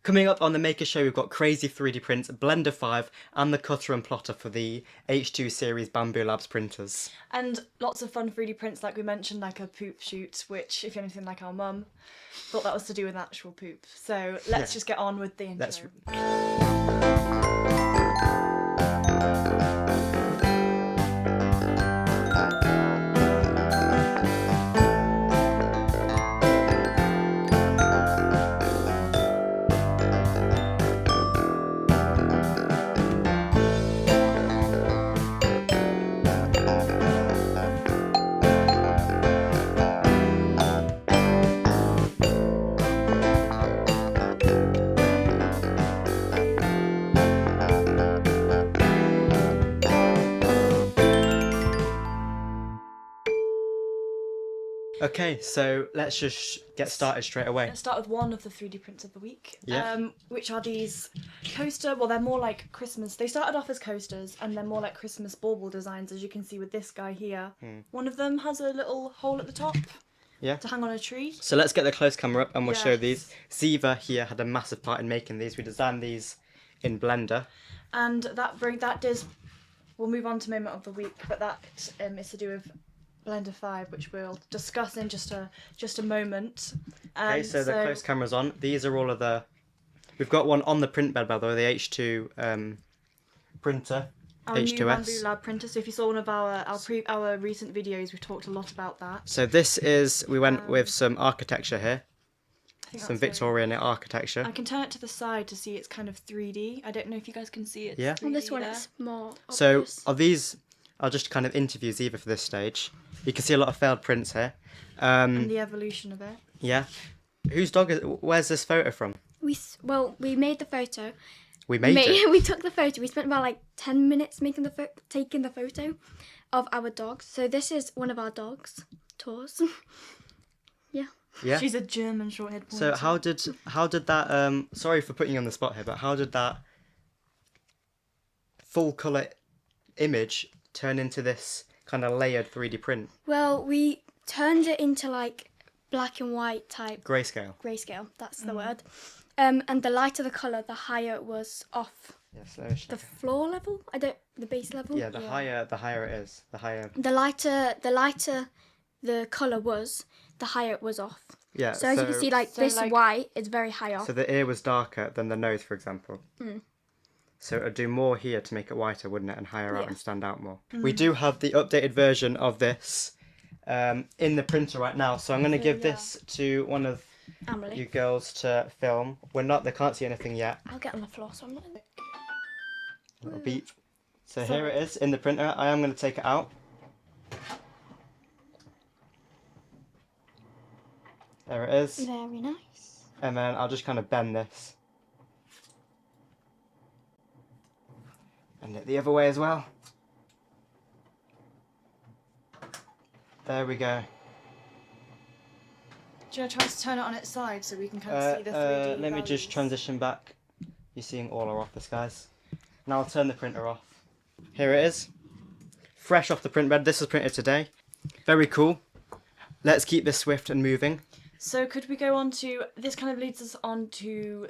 Coming up on the Maker Show, we've got crazy 3D prints, Blender 5, and the cutter and plotter for the H2 series Bambu Labs printers. And lots of fun 3D prints, like we mentioned, like a poop chute, which, if you're anything like our mum, thought that was to do with actual poop. So let's just get on with the intro. Okay, so let's just get started straight away. Let's start with one of the 3D prints of the week, Yeah. which are these coaster, well they're more like Christmas, they started off as coasters and they're more like Christmas bauble designs, as you can see with this guy here. One of them has a little hole at the top to hang on a tree. So let's get the close camera up and we'll show Yes. these. Ziva here had a massive part in making these. We designed these in Blender. And we'll move on to moment of the week, but that is to do with Blender 5, which we'll discuss in just a moment. Okay, so the close camera's on. These are all of the... We've got one on the print bed, by the way, the H2 printer, our H2S. new Bambu Lab printer. So if you saw one of our recent videos, we've talked a lot about that. So this is, we went with some architecture here. I think Some that's Victorian architecture. I can turn it to the side to see it's kind of 3D. I don't know if you guys can see it. Yeah. On this one there. it's more So obvious. are these are just kind of interviews either for this stage. You can see a lot of failed prints here. And the evolution of it. Yeah. Whose dog is... Where's this photo from? we made the photo. We made it. We took the photo. We spent about like 10 minutes taking the photo of our dogs. So this is one of our dogs, Tours. Yeah. She's a German short-haired So pointer. how did that sorry for putting you on the spot here, but how did that full colour image turn into this kind of layered 3D print? Well, we turned it into like black and white type Grayscale. grayscale. That's the word. And the lighter the colour, the higher it was off Yes, so the floor level. The base level. yeah, the higher it is. The higher The lighter the colour was, the higher it was off. Yeah. So as you can see, like so this like- white is very high off. So the ear was darker than the nose, for example. So it would do more here to make it whiter, wouldn't it? And higher out Yeah. and stand out more. We do have the updated version of this in the printer right now. So I'm going to give this to one of Emily. you girls to film. They can't see anything yet. I'll get on the floor so I'm not in it. Little beep. So here it is in the printer. I am going to take it out. There it is. Very nice. And then I'll just kind of bend this. Bend it the other way as well. There we go. Do you want to try to turn it on its side so we can kind of see the 3D let me just values? transition back. You're seeing all our office, guys. Now I'll turn the printer off. Here it is. Fresh off the print bed. This was printed today. Very cool. Let's keep this swift and moving. So could we go on to, this kind of leads us on to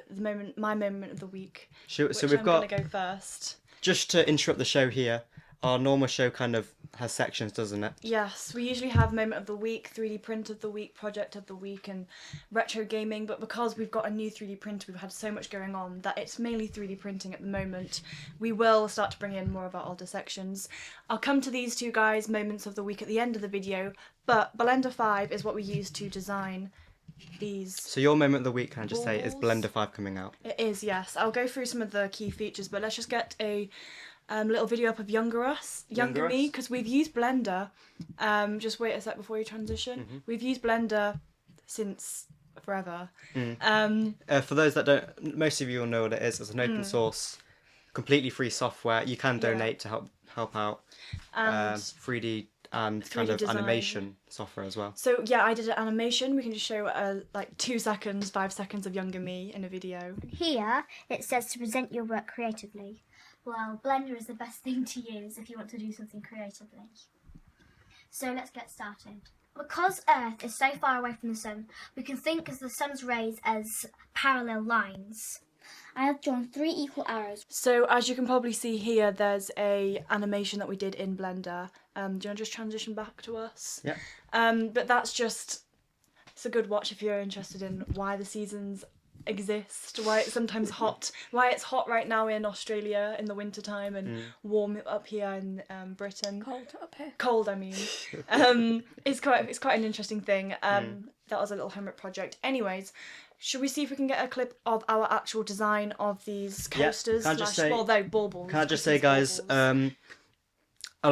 my moment of the week. So Which we've I'm got, going to go first. just to interrupt the show here, our normal show kind of has sections, doesn't it? Yes, we usually have moment of the week, 3D print of the week, project of the week, and retro gaming, but because we've got a new 3D printer, we've had so much going on that it's mainly 3D printing at the moment. We will start to bring in more of our older sections. I'll come to these two guys' moments of the week at the end of the video, but Blender 5 is what we use to design these. So your moment of the week, can I just say, is balls. Blender 5 coming out. It is, yes. I'll go through some of the key features, but let's just get a little video up of younger me, because we've used Blender. Just wait a sec before you transition. We've used Blender since forever. For those that don't, most of you will know what it is. It's an open source, completely free software. You can donate to help out. And 3D and kind 3D of design. animation software as well. so yeah, I did an animation. We can just show like 2 seconds, 5 seconds of younger me in a video. Here it says to present your work creatively. Well, Blender is the best thing to use if you want to do something creatively. So let's get started. Because Earth is so far away from the sun, we can think of the sun's rays as parallel lines. I have drawn 3 equal arrows. So as you can probably see here, there's a animation that we did in Blender. Do you want to just transition back to us? Yeah. But that's just, it's a good watch if you're interested in why the seasons exist, why it's sometimes hot, why it's hot right now in Australia in the winter time and warm up here in Britain. Cold up here. Cold, I mean. It's quite an interesting thing. That was a little homework project. Anyways, should we see if we can get a clip of our actual design of these coasters? Can I just say, they're baubles. Can I just say, guys, a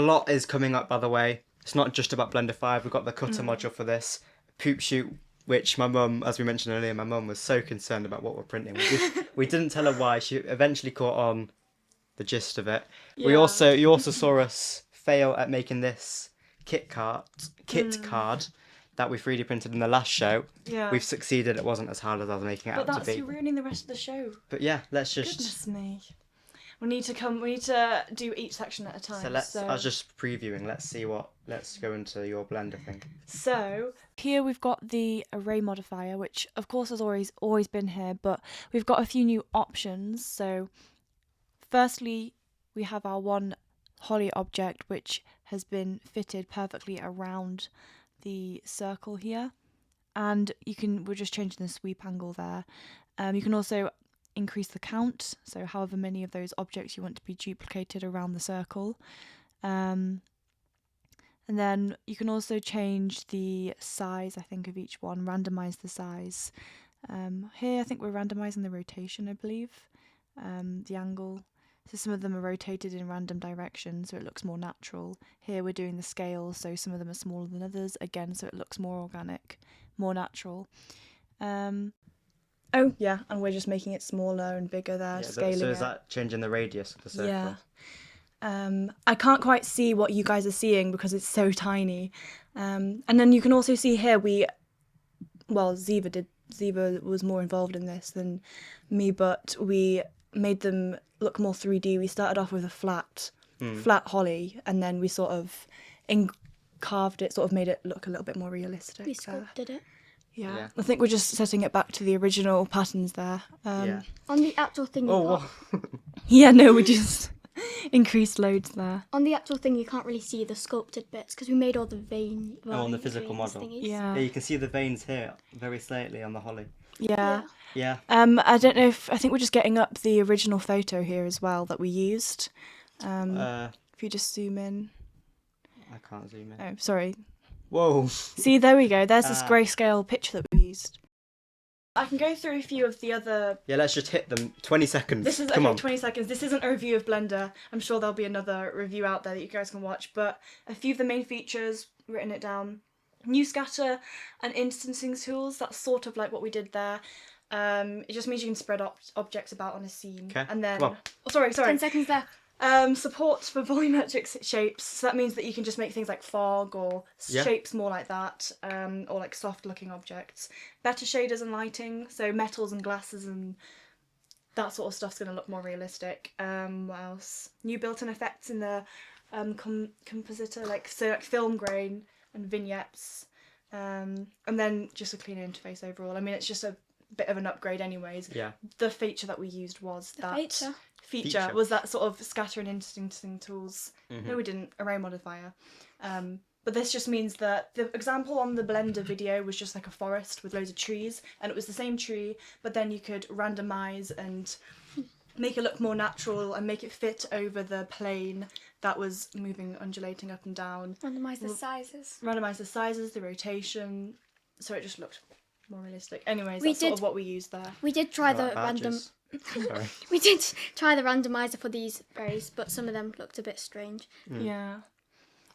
lot is coming up, by the way. It's not just about Blender 5. We've got the cutter module for this. Poop chute, which my mum, as we mentioned earlier, my mum was so concerned about what we're printing. We didn't tell her why. She eventually caught on the gist of it. Yeah. You also saw us fail at making this kit card that we 3D printed in the last show. Yeah. We've succeeded. It wasn't as hard as I was making it But out to that's be. you ruining the rest of the show. But yeah, let's just. Goodness me. We need to do each section at a time. So I was just previewing. Let's go into your Blender thing. So here we've got the array modifier, which of course has always been here, but we've got a few new options. So firstly, we have our one holly object, which has been fitted perfectly around the circle here, and we're just changing the sweep angle there. You can also increase the count, so however many of those objects you want to be duplicated around the circle. And then you can also change the size, I think, of each one, randomize the size. Here I think we're randomizing the rotation, I believe, the angle. So some of them are rotated in random directions, so it looks more natural. Here we're doing the scale, so some of them are smaller than others, again, so it looks more organic, more natural. Oh yeah, and we're just making it smaller and bigger there, scaling so it. is that changing the radius of the circle? Yeah. I can't quite see what you guys are seeing because it's so tiny. And then you can also see here Ziva was more involved in this than me, but we made them look more 3D. We started off with a flat holly, and then we sort of carved it, sort of made it look a little bit more realistic. We sculpted it. Yeah. I think we're just setting it back to the original patterns there. On the actual thing, Yeah, no, we just increased loads there. on the actual thing, you can't really see the sculpted bits because we made all the vein. on the physical model. Thingies. Yeah. Yeah, you can see the veins here very slightly on the holly. Yeah. Yeah. I don't know I think we're just getting up the original photo here as well that we used. If you just zoom in. I can't zoom in. Oh, sorry. Whoa. See, there we go. There's this grayscale picture that we used. I can go through a few of the other... Yeah, let's just hit them. 20 seconds. This is, Come okay, on. 20 seconds. This isn't a review of Blender. I'm sure there'll be another review out there that you guys can watch. But a few of the main features, written it down. New scatter and instancing tools. That's sort of like what we did there. It just means you can spread objects about on a scene. Okay. And then... Come on. Oh, sorry. 10 seconds left. Support for volumetric shapes. So that means that you can just make things like fog or shapes more like that, or like soft looking objects. Better shaders and lighting, so metals and glasses and that sort of stuff's going to look more realistic. What else? New built-in effects in the compositor, like film grain and vignettes, and then just a cleaner interface overall. I mean, it's just a bit of an upgrade anyways. Yeah. The feature that we used was Feature was that sort of scatter and instancing tools. No, we didn't. Array modifier. But this just means that the example on the Blender video was just like a forest with loads of trees, and it was the same tree, but then you could randomize and make it look more natural and make it fit over the plane that was moving, undulating up and down. Randomize the sizes. Randomize the sizes, the rotation, so it just looked more realistic. Anyways, We that's sort did- of what we used there. We did try Like the random. badges. Sorry. We did try the randomizer for these rays, but some of them looked a bit strange. Yeah.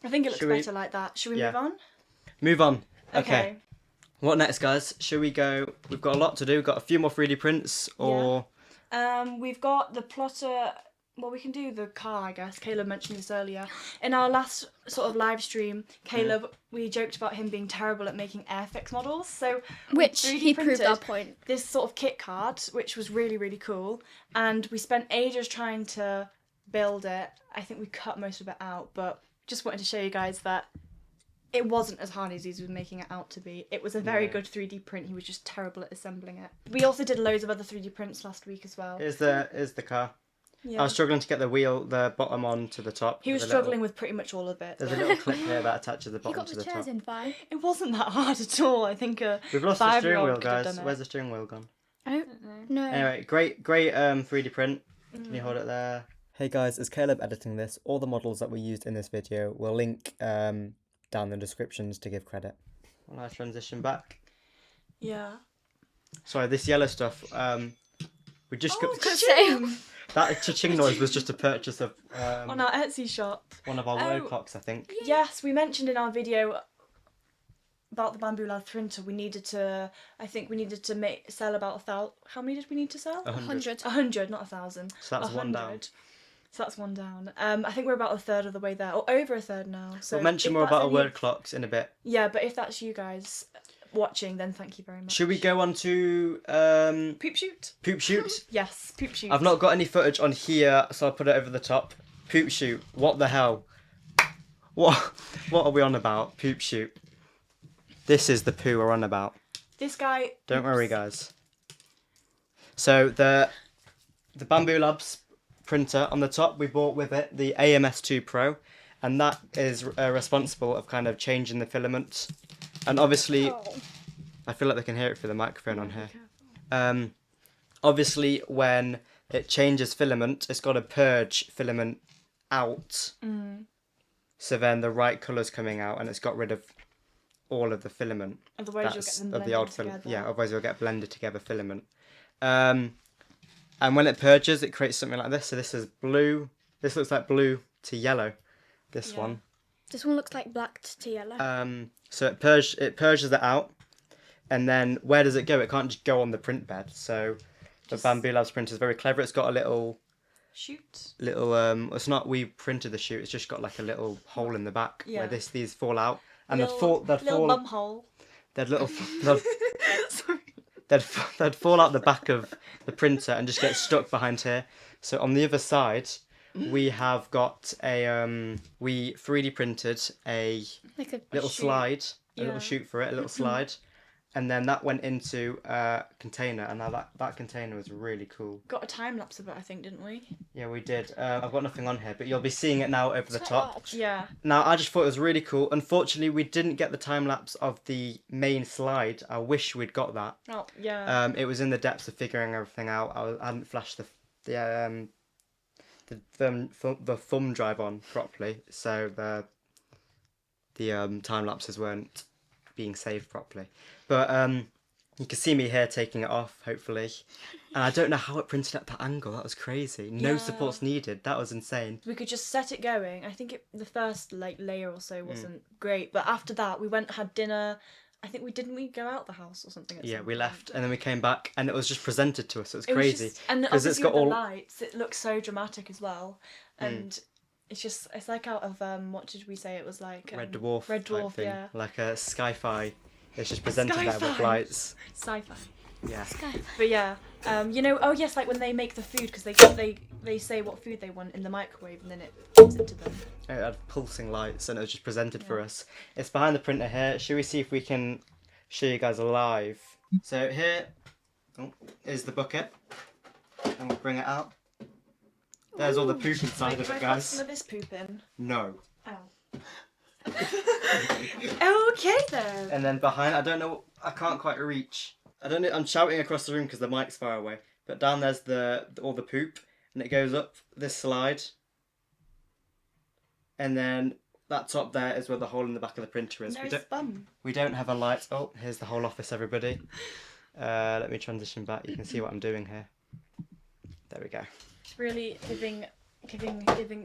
I think it looks Should we- better like that. Should we Yeah. move on? Move on. Okay. What next, guys? Should we go? We've got a lot to do. We've got a few more 3D prints, or We've got the plotter. Well, we can do the car, I guess. Caleb mentioned this earlier. In our last sort of live stream, Caleb, we joked about him being terrible at making Airfix models. So Which 3D he proved our printed point. this sort of kit card, which was really, really cool. And we spent ages trying to build it. I think we cut most of it out, but just wanted to show you guys that it wasn't as hard as he was making it out to be. It was a very good 3D print. He was just terrible at assembling it. We also did loads of other 3D prints last week as well. Here's the car. Yeah. I was struggling to get the bottom on to the top. He was struggling with pretty much all of it. There's a little clip here that attaches the He bottom got to the the chairs top. in fine. It wasn't that hard at all. I think We've lost the steering 5-year-old wheel, could have guys. done it. Where's the steering wheel gone? I don't know. Anyway, great 3D print. Can you hold it there? Hey guys, as Caleb editing this, all the models that we used in this video will link down in the descriptions to give credit. Well, I transition back. Yeah. Sorry, this yellow stuff. We just got Ka-ching! that cha-ching noise was just a purchase of On our Etsy shop. one of our word clocks, I think. Yes, we mentioned in our video about the Bambu Lab printer. We needed to sell about 1,000. How many did we need to sell? 100. 100, not 1,000. So that's one down. So that's one down. I think we're about a third of the way there, or over a third now. So We'll mention if more that's about our any- word clocks in a bit. Yeah, but if that's you guys watching, then thank you very much. Should we go on to Poop shoot? poop shoot? Yes, poop shoot. I've not got any footage on here, so I'll put it over the top. Poop shoot. What the hell? What are we on about? Poop shoot. This is the poo we're on about. This guy. Don't worry, guys. So the Bambu Labs printer on the top, we bought with it the AMS2 Pro, and that is responsible of kind of changing the filament. And obviously, I feel like they can hear it through the microphone on here. Obviously, when it changes filament, it's got to purge filament out. So then the right colour's coming out, and it's got rid of all of the filament. Otherwise, you'll get them blended the old together. filament. Yeah, otherwise you'll get blended together filament. And when it purges, it creates something like this. So this is blue. This looks like blue to yellow. This one. This one looks like black to yellow. So it purges it out, and then where does it go? It can't just go on the print bed. So the Bambu Labs printer is very clever. It's got a little. It's not we printed the chute. It's just got like a little hole in the back where these fall out, and they'd fall bum hole. they'd little Sorry. they'd fall out the back of the printer and just get stuck behind here. So on the other side, we have got a we 3D printed a Like a little chute. slide, a little chute for it, a little slide, and then that went into a container, and now that container was really cool. Got a time lapse of it, I think, didn't we? Yeah, we did. I've got nothing on here, but you'll be seeing it now over the top. Yeah. Now, I just thought it was really cool. Unfortunately, we didn't get the time lapse of the main slide. I wish we'd got that. Oh, yeah. It was in the depths of figuring everything out. I hadn't flashed the thumb drive on properly, so the time lapses weren't being saved properly. But you can see me here taking it off, hopefully. And I don't know how it printed at that angle. That was crazy. No supports needed. That was insane. We could just set it going. I think the first layer or so wasn't great, but after that we went and had dinner. I think we go out the house or something. Yeah, some we point. left and then we came back and it was just presented to us. It was It was crazy. just- and 'Cause obviously it's got with all- the lights, it looks so dramatic as well. And it's like out of what did we say it was like? Red Dwarf. Red type Dwarf, thing. yeah. Like a sci-fi. It's just presented there with Sci-fi. lights. Sci-fi. Yeah. But yeah, oh yes, like when they make the food, because they say what food they want in the microwave and then it gives it to them. It had pulsing lights and it was just presented for us. It's behind the printer here. Should we see if we can show you guys live? So here is the bucket, and we'll bring it out. There's all the poop inside of Can I it, put guys. some of this poop in? No. Oh. Okay then. And then behind, I can't quite reach. I'm shouting across the room because the mic's far away. But down there's all the poop, and it goes up this slide. And then that top there is where the hole in the back of the printer is. There's bum. We don't have a light. Oh, here's the whole office, everybody. Let me transition back. You can see what I'm doing here. There we go. Really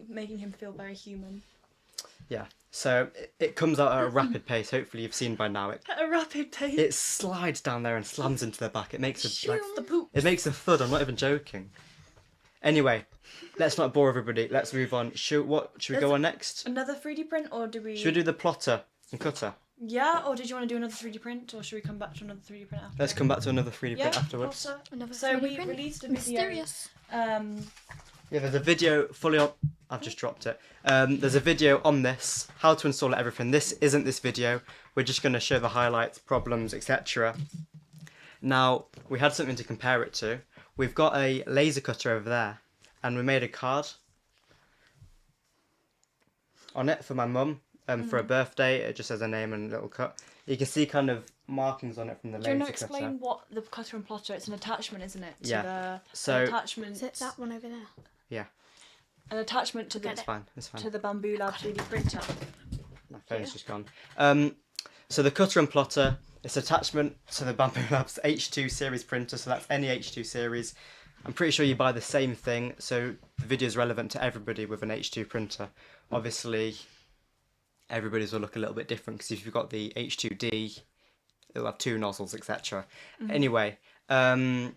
making him feel very human. Yeah. So it comes out at a rapid pace. Hopefully you've seen by now. At a rapid pace. It slides down there and slams into the back. It makes The poop. It makes a thud. I'm not even joking. Anyway, let's not bore everybody. Let's move on. Should we go on next? Another 3D print, or do we? Should we do the plotter and cutter? Yeah, or did you want to do another 3D print, or should we come back to another 3D print after? Let's come back to another 3D Yeah, print afterwards. plotter. Another So 3D we print. released a video. Mysterious. Yeah, there's a video fully on. I've just dropped it. There's a video on this, how to install everything. This isn't this video. We're just going to show the highlights, problems, etc. Now, we had something to compare it to. We've got a laser cutter over there, and we made a card on it for my mum for a birthday. It just has a name and a little cut. You can see kind of markings on it from the Do you laser want to cutter. explain what the cutter and plotter? It's an attachment, isn't it? To Yeah. the attachment. Is it that one over there? Yeah, An attachment to the it's fine. It's fine. to the Bambu Lab 3D printer. My phone's just gone. So the cutter and plotter, it's attachment to the Bambu Labs H2 series printer, so that's any H2 series. I'm pretty sure you buy the same thing, so the video is relevant to everybody with an H2 printer. Obviously, everybody's will look a little bit different, because if you've got the H2D, it'll have 2 nozzles, etc. Anyway, the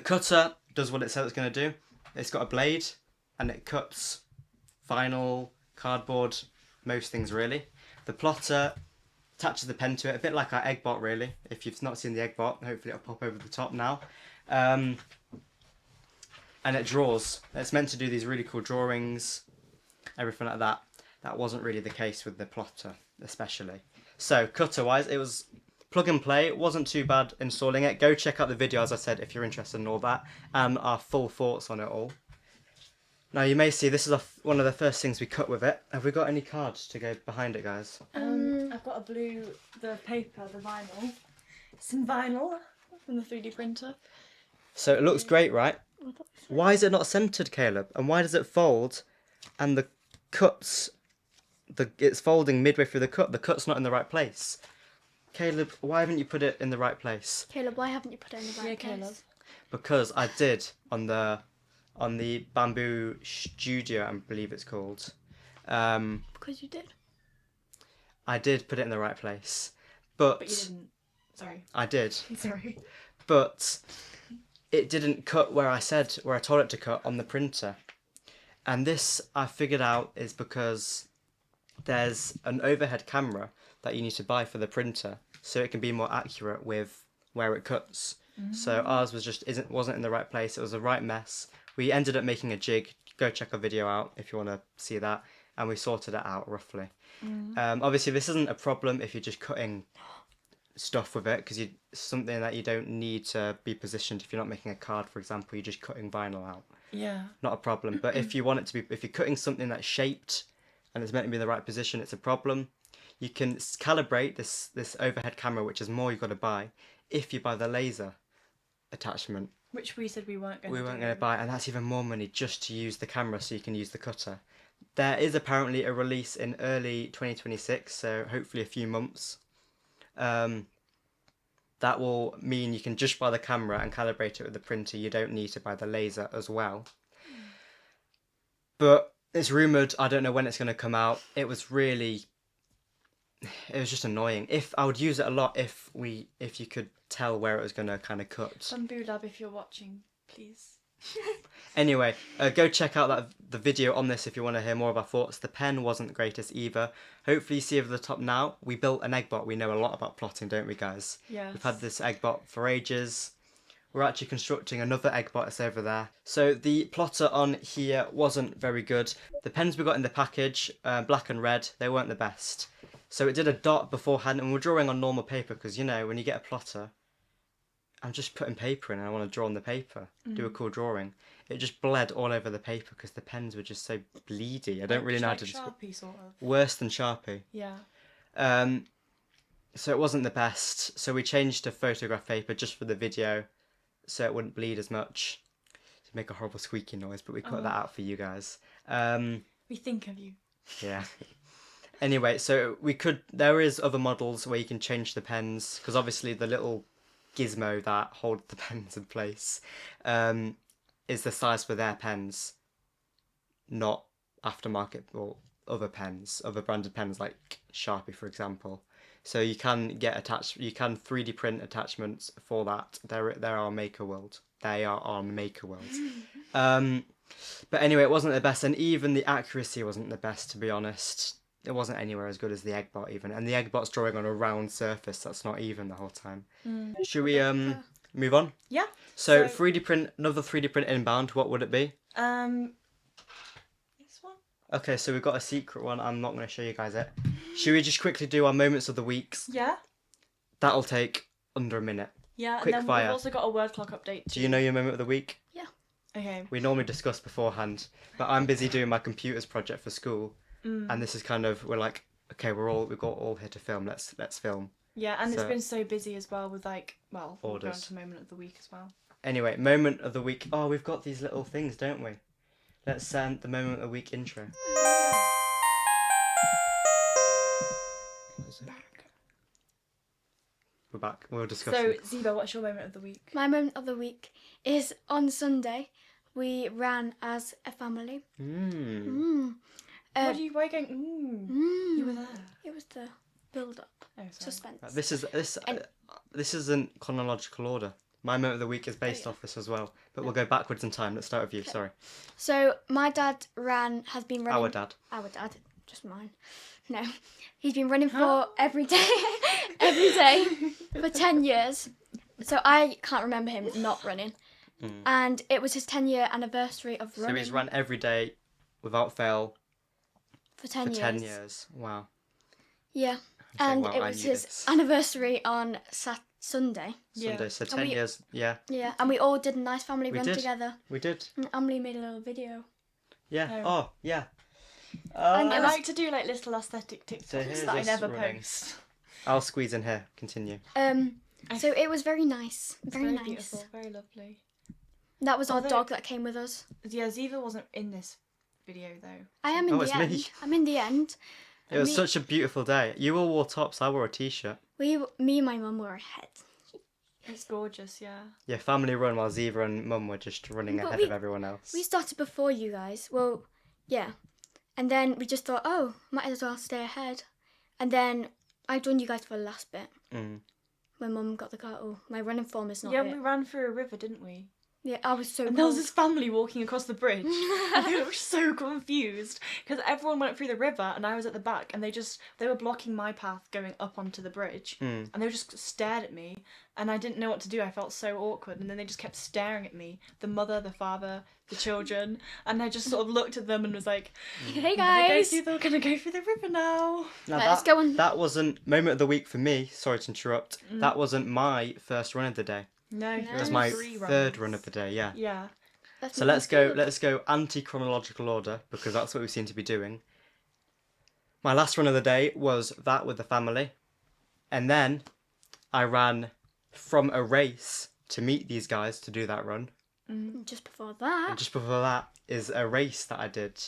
cutter does what it says it's going to do. It's got a blade, and it cuts vinyl, cardboard, most things really. The plotter attaches the pen to it, a bit like our eggbot really. If you've not seen the eggbot, hopefully it'll pop over the top now. And it draws. It's meant to do these really cool drawings, everything like that. That wasn't really the case with the plotter, especially. So, cutter-wise, it was plug and play. It wasn't too bad installing it. Go check out the video, as I said, if you're interested in all that, and our full thoughts on it all. Now, you may see this is one of the first things we cut with it. Have we got any cards to go behind it, guys? I've got the paper, the vinyl. Some vinyl from the 3D printer. So it looks great, right? Why is it not centered, Caleb? And why does it fold? And the cuts, it's folding midway through the cut. The cut's not in the right place. Caleb, why haven't you put it in the right place? Caleb, why haven't you put it in the right place? Caleb. Because I did on the Bambu Studio, I believe it's called. Because you did. I did put it in the right place, But you didn't. Sorry. I did, Sorry. but it didn't cut where I told it to cut on the printer. And this I figured out is because there's an overhead camera that you need to buy for the printer, so it can be more accurate with where it cuts. So ours wasn't in the right place. It was a right mess. We ended up making a jig. Go check our video out if you want to see that. And we sorted it out roughly. Obviously, this isn't a problem if you're just cutting stuff with it, because it's something that you don't need to be positioned. If you're not making a card, for example, you're just cutting vinyl out. Yeah. Not a problem. But if you want it to be, if you're cutting something that's shaped and it's meant to be in the right position, it's a problem. You can calibrate this overhead camera, which is more you've got to buy, if you buy the laser attachment. Which we said we weren't going to We weren't going to buy, and that's even more money just to use the camera so you can use the cutter. There is apparently a release in early 2026, so hopefully a few months. That will mean you can just buy the camera and calibrate it with the printer. You don't need to buy the laser as well. But it's rumoured, I don't know when it's going to come out. It was just annoying. I would use it a lot if you could tell where it was going to kind of cut. Bambu Lab, if you're watching, please. Anyway, go check out the video on this if you want to hear more of our thoughts. The pen wasn't the greatest either. Hopefully you see over the top now, we built an eggbot. We know a lot about plotting, don't we, guys? Yes. We've had this eggbot for ages. We're actually constructing another eggbot that's over there. So the plotter on here wasn't very good. The pens we got in the package, black and red, they weren't the best. So it did a dot beforehand, and we're drawing on normal paper because, you know, when you get a plotter, I'm just putting paper in and I want to draw on the paper, do a cool drawing. It just bled all over the paper because the pens were just so bleedy. I don't really know how to describe. Sharpie, sort of. Worse than Sharpie. Yeah. So it wasn't the best. So we changed to photograph paper just for the video, so it wouldn't bleed as much. To make a horrible squeaky noise, but we cut that out for you guys. We think of you. Yeah. Anyway, so there is other models where you can change the pens, because obviously the little gizmo that holds the pens in place is the size for their pens, not aftermarket or other branded pens like Sharpie, for example. So you can get you can 3D print attachments for that. They're on Maker World. They are on Maker World. But anyway, it wasn't the best, and even the accuracy wasn't the best, to be honest. It wasn't anywhere as good as the eggbot even, and the eggbot's drawing on a round surface that's not even the whole time. Should we move on? Yeah. So 3D print, another 3D print inbound. What would it be? Okay, so we've got a secret one. I'm not going to show you guys it. Should we just quickly do our moments of the weeks? Yeah. That'll take under a minute. Yeah, Quick and then fire. we've also got a word clock update too. Do you know your moment of the week? Okay. We normally discuss beforehand, but I'm busy doing my computers project for school, and this is kind of, we're like, okay, we've got all here to film. Let's film. Yeah, and it's So- been so busy as well with like, well, we'll go on Orders. to moment of the week as well. Anyway, moment of the week. Oh, we've got these little things, don't we? Let's send the moment of the week intro. We're back. We'll discuss. So, Ziva, what's your moment of the week? My moment of the week is on Sunday. We ran as a family. Mm. Why are you going? You were there. It was the build-up, Oh, sorry. suspense. This isn't chronological order. My moment of the week is based off this as well, but we'll go backwards in time. Let's start with you. Sorry. So my dad has been running. Our dad. Our dad, just mine. No, he's been running for every day for 10 years. So I can't remember him not running. And it was his 10-year anniversary of running. So he's run every day, without fail, for 10 for years. 10 years. Wow. Yeah, saying, and wow, it I was knew his this. anniversary on Sunday. Sunday. Yeah. So And 10 we- years. Yeah, Yeah, and we all did a nice family We run did. together. we did. And Emily made a little video. Yeah. Oh. Oh, yeah. And I it was- like to do like little aesthetic So here's TikToks that I us never running. post. I'll squeeze in here. Continue. So it was very nice. It's Very, nice. beautiful, very lovely. That was our Although- dog that came with us. Yeah, Ziva wasn't in this video though. I am in Oh, the it's end. me. I'm in the end. It was Me- such a beautiful day. You all wore tops. I wore a t-shirt. Me and my mum were ahead. It's gorgeous, yeah. Yeah, family run while Ziva and Mum were just running But ahead we- of everyone else. We started before you guys. Well, yeah. And then we just thought, oh, might as well stay ahead. And then I joined you guys for the last bit. Mm. When Mum got the car. Oh, my running form is not Yeah, it. we ran through a river, didn't we? Yeah, I was so And there was cold. this family walking across the bridge, and they were so confused because everyone went through the river, and I was at the back, and they were blocking my path going up onto the bridge, and they just stared at me, and I didn't know what to do. I felt so awkward, and then they just kept staring at me, the mother, the father, the children, and I just sort of looked at them and was like, Hey guys! "They're gonna go through the river now." Now Right, let's go on. That wasn't moment of the week for me. Sorry to interrupt. That wasn't my first run of the day. No, It was Nice. my 3 third runs. run of the day. Yeah. Yeah. That's So not let's go. good. Let's go anti-chronological order because that's what we seem to be doing. My last run of the day was that with the family, and then I ran from a race to meet these guys to do that run. Just before that. And just before that is a race that I did,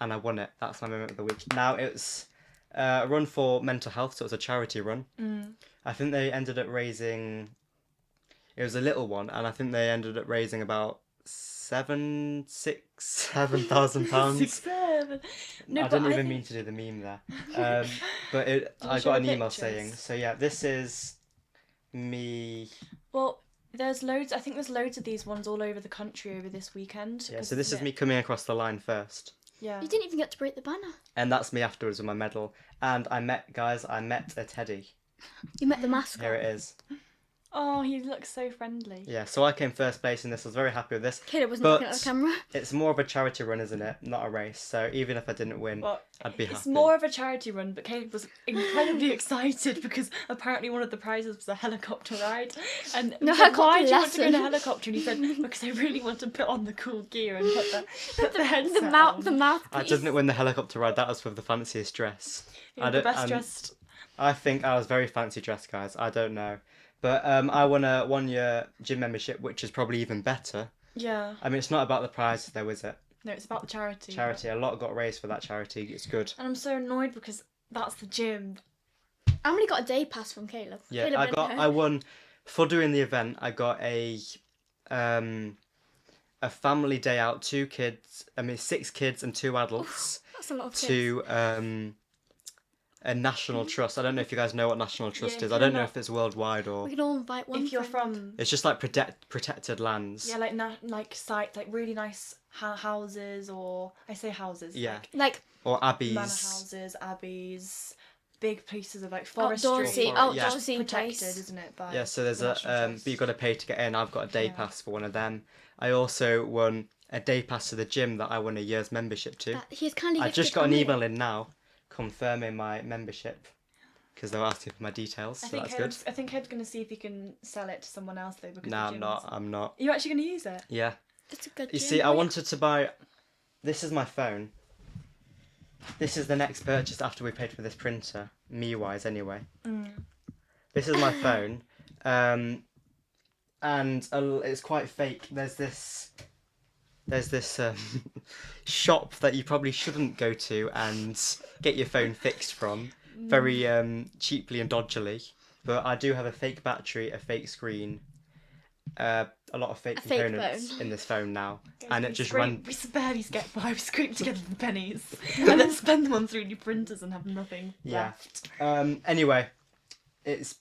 and I won it. That's my moment of the week. Now it's a run for mental health, so it was a charity run. I think they ended up raising. It was a little one, and I think they ended up raising about £7,000. 7. No, I but didn't even think- mean to do the meme there, but I show got an the email pictures? saying. So yeah, this is me. Well, there's loads. I think there's loads of these ones all over the country over this weekend. Yeah, 'cause so this is me coming across the line first. Yeah. You didn't even get to break the banner. And that's me afterwards with my medal. And I met a teddy. You met the mascot. Here it is. Oh, he looks so friendly. Yeah, so I came first place in this. I was very happy with this. Caleb wasn't But- looking at the camera. It's more of a charity run, isn't it? Not a race. So even if I didn't win, Well, I'd be it's happy. more of a charity run, but Caleb was incredibly excited because apparently one of the prizes was a helicopter ride. And No, we said, why helicopter do you want to go in a lesson." helicopter? And he said, because I really want to put on the cool gear and put the headset The on. mouthpiece. I didn't win the helicopter ride. That was with the fanciest dress. You're I the don't- best and dressed. I think I was very fancy dressed, guys. I don't know. But I won a 1-year gym membership, which is probably even better. Yeah. I mean, it's not about the prize, though, is it? No, it's about the charity. Charity. A lot got raised for that charity. It's good. And I'm so annoyed because that's the gym. I only got a day pass from Caleb. Yeah, Caleb didn't know. I won for doing the event. I got a family day out. 6 kids and 2 adults That's a lot of kids. to a national trust. I don't know if you guys know what national trust Yeah, is. if I don't you're know not- if it's worldwide or. We can all invite one If you're friend. from It's just like protected lands. yeah, like sites, like really nice houses, or I say houses, Yeah. Like Or abbeys. manor houses, abbeys, big pieces of like forestry. outdoorsy, Or- yeah. outdoorsy Protected, place. isn't it? By Yeah, so there's the a National Trust. but you've got to pay to get in. I've got a day Yeah. pass for one of them. I also won a day pass to the gym that I won a year's membership to. He's kindly I gifted just got an Emily. email in now confirming my membership because they were asking for my details, so that's good. I think Caleb's going to see if he can sell it to someone else though. Because No, the I'm not. Are you actually going to use it? Yeah. It's a good You gym. see, I wanted to buy... This is my phone. This is the next purchase after we paid for this printer, me-wise anyway. This is my phone. And it's quite fake. There's this shop that you probably shouldn't go to and get your phone fixed from, very cheaply and dodgily. But I do have a fake battery, a fake screen, a lot of fake components phone. in this phone now, and it just We barely get by. We scrape together the pennies and then spend them on 3D printers and have nothing left. Anyway, it's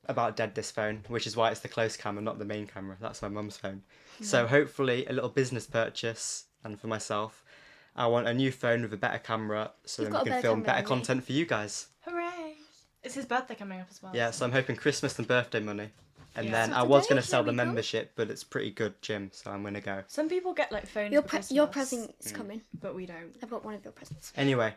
about dead, this phone, which is why it's the close camera, not the main camera. That's my mum's phone. So hopefully a little business purchase, and for myself, I want a new phone with a better camera so You've then got we a can better film camera better than me. content for you guys. Hooray! It's his birthday coming up as well. Yeah, so I'm hoping Christmas and birthday money. And Yeah. then So I was today, going to sell here the we go. membership, but it's pretty good gym, so I'm going to go. Some people get like phones Your for Christmas, your present's coming. but we don't. I've got one of your presents. Anyway,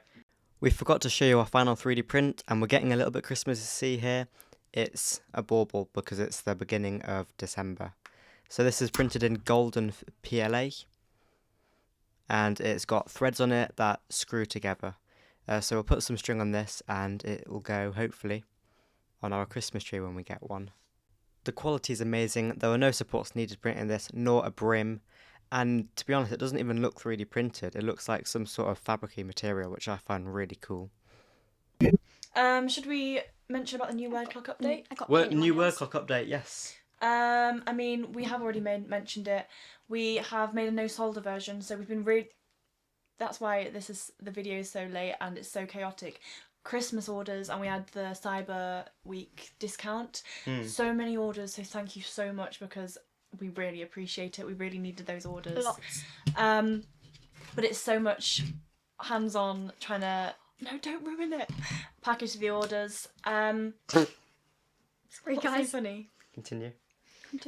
we forgot to show you our final 3D print, and we're getting a little bit Christmassy here. It's a bauble because it's the beginning of December. So this is printed in golden PLA, and it's got threads on it that screw together. So we'll put some string on this, and it will go, hopefully, on our Christmas tree when we get one. The quality is amazing. There were no supports needed printing this, nor a brim. And to be honest, it doesn't even look 3D printed. It looks like some sort of fabricy material, which I find really cool. Should we mention about the new word clock update? I got paint on New yours. word clock update, yes. I mean, we have already mentioned it. We have made a no solder version, so we've been that's why the video is so late and it's so chaotic. Christmas orders, and we had the Cyber Week discount. So many orders, so thank you so much because we really appreciate it. We really needed those orders. Lots. But it's so much hands-on trying to... No, don't ruin it. Package the orders. Sorry, What's guys. so funny? Continue.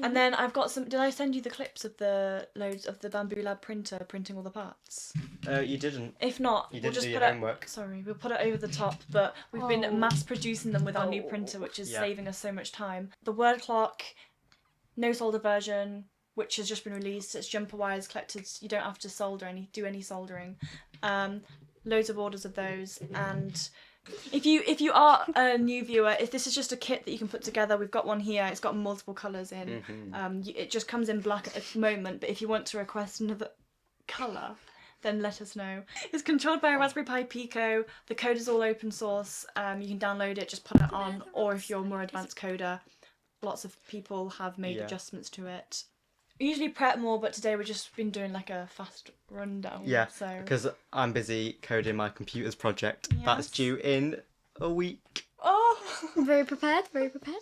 And then I've got some... Did I send you the clips of the loads of the Bambu Lab printer printing all the parts? You didn't. If not, You we'll didn't just do put your it... homework. Sorry, we'll put it over the top, but we've been mass producing them with our new printer, which is Yeah. saving us so much time. The word clock, no solder version, which has just been released. It's jumper wires collected. You don't have to do any soldering. Loads of orders of those, and if you are a new viewer, if this is just a kit that you can put together, we've got one here. It's got multiple colours in. It just comes in black at the moment, but if you want to request another colour, then let us know. It's controlled by a Raspberry Pi Pico. The code is all open source. You can download it, just put it on, or if you're a more advanced coder, lots of people have made adjustments to it. We usually prep more, but today we've just been doing like a fast rundown. Yeah, so because I'm busy coding my computer's project. That's Yes. due in a week. Oh, Very prepared, very prepared.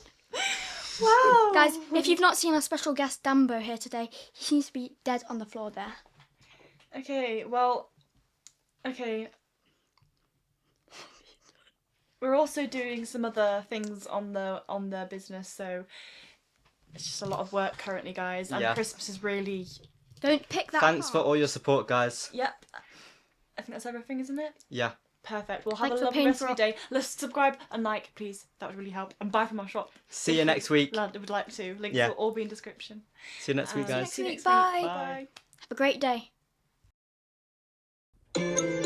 wow! Guys, if you've not seen our special guest Dambo here today, he seems to be dead on the floor there. Okay, well, okay. We're also doing some other things on the business, so it's just a lot of work currently, guys. And Yeah. Christmas is really... Don't pick that Thanks for apart. all your support, guys. Yep. I think that's everything, isn't it? Yeah. Perfect. Well, have Thanks a for lovely paying rest of for your day. Let's subscribe and like, please. That would really help. And buy from our shop. See you next week. Lad would like to. Links Yeah. will all be in description. See you next week, guys. See you next Bye. week. Bye. Have a great day. Bye.